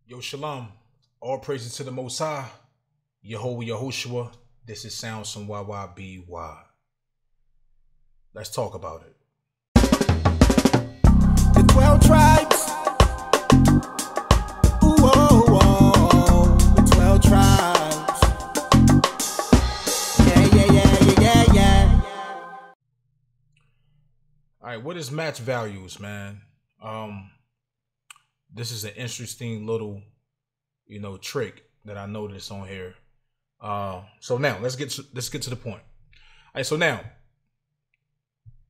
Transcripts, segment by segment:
Yo, shalom. All praises to the Most High. Yehovah Yehoshua. This is sounds from YYBY. Let's talk about it. The 12 tribes. Ooh, oh, oh, the 12 tribes. Yeah. All right, what is match values, man? This is an interesting little, trick that I noticed on here. So now let's get to the point. All right, so now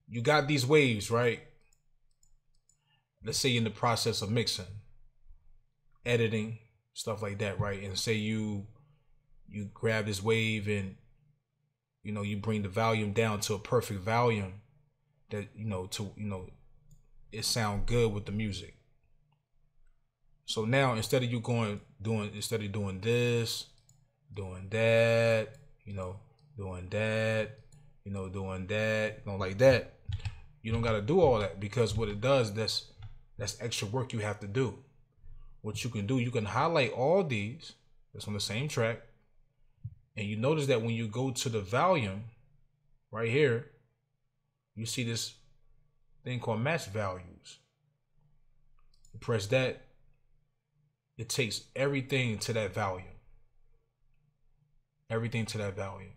you got these waves, right? Let's say in the process of mixing, editing, stuff like that, right? And say you grab this wave and you bring the volume down to a perfect volume that it sound good with the music. So now instead of you doing this, doing that, doing that, doing that, like that, you don't got to do all that, because what it does, that's extra work you have to do. What you can do, you can highlight all these that's on the same track, and you notice that when you go to the volume right here, you see this thing called match values. You press that, it takes everything to that volume. Everything to that volume.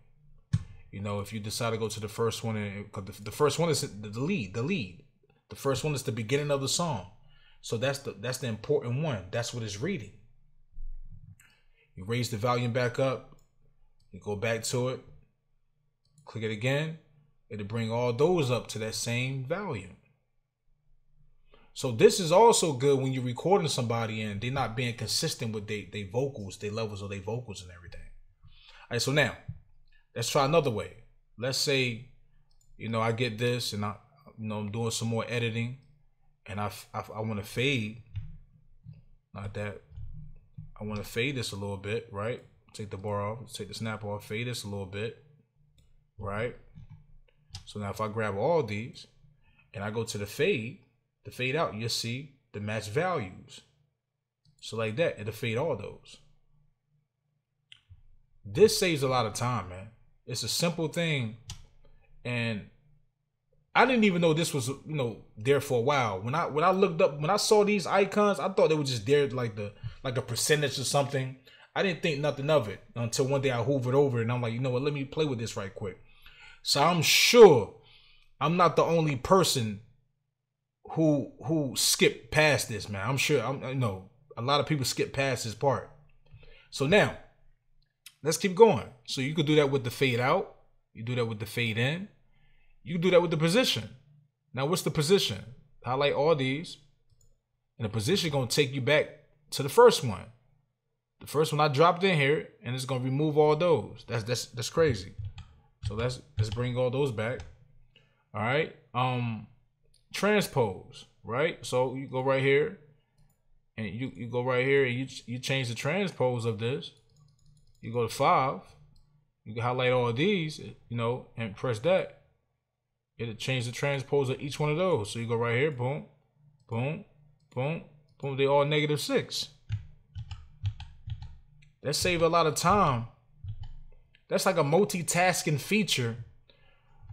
If you decide to go to the first one, because the first one is the lead. The first one is the beginning of the song. So that's the important one. That's what it's reading. You raise the volume back up. You go back to it. Click it again. It'll bring all those up to that same volume. So this is also good when you're recording somebody and they're not being consistent with their vocals, their levels of their vocals and everything. All right, so now let's try another way. Let's say, I get this and I'm doing some more editing and I want to fade. Not that. I want to fade this a little bit, right? Take the bar off, take the snap off, fade this a little bit, right? So now if I grab all these and I go to the fade out, you'll see the match values. So like that, it'll fade all those. This saves a lot of time, man. It's a simple thing. And I didn't even know this was, there for a while. When I looked up, when I saw these icons, I thought they were just there like a percentage or something. I didn't think nothing of it until one day I hoovered over and I'm like, you know what, let me play with this right quick. So I'm sure I'm not the only person who skipped past this, man. I'm sure a lot of people skip past this part. So now let's keep going. So you could do that with the fade out. You do that with the fade in. You can do that with the position. Now what's the position? Highlight all these. And the position is going to take you back to the first one. The first one I dropped in here, and it's going to remove all those. That's crazy. So let's bring all those back. All right. Transpose, right? So you go right here and you go right here and you change the transpose of this. You go to 5. You can highlight all of these, and press that. It'll change the transpose of each one of those. So you go right here, boom, boom, boom, boom. They all -6. That saves a lot of time. That's like a multitasking feature,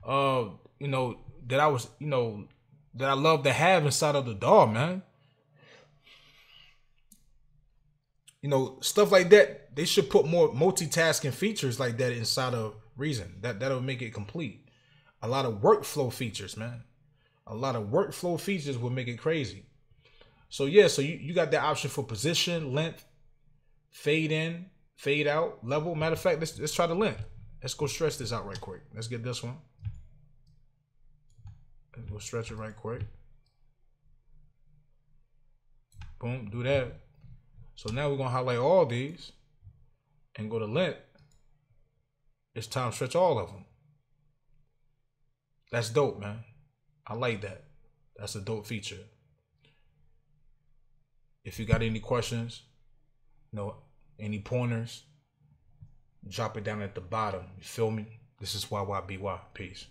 that I was, that I love to have inside of the DAW, man. Stuff like that. They should put more multitasking features like that inside of Reason. That'll make it complete. A lot of workflow features, man. A lot of workflow features will make it crazy. So yeah, so you got that option for position, length, fade in, fade out, level. Matter of fact, let's try the length. Let's go stretch this out right quick. Let's get this one. We'll stretch it right quick. Boom, do that. So now we're going to highlight all these and go to length. It's time to stretch all of them. That's dope, man. I like that. That's a dope feature. If you got any questions, any pointers, drop it down at the bottom. You feel me? This is YYBY. Peace.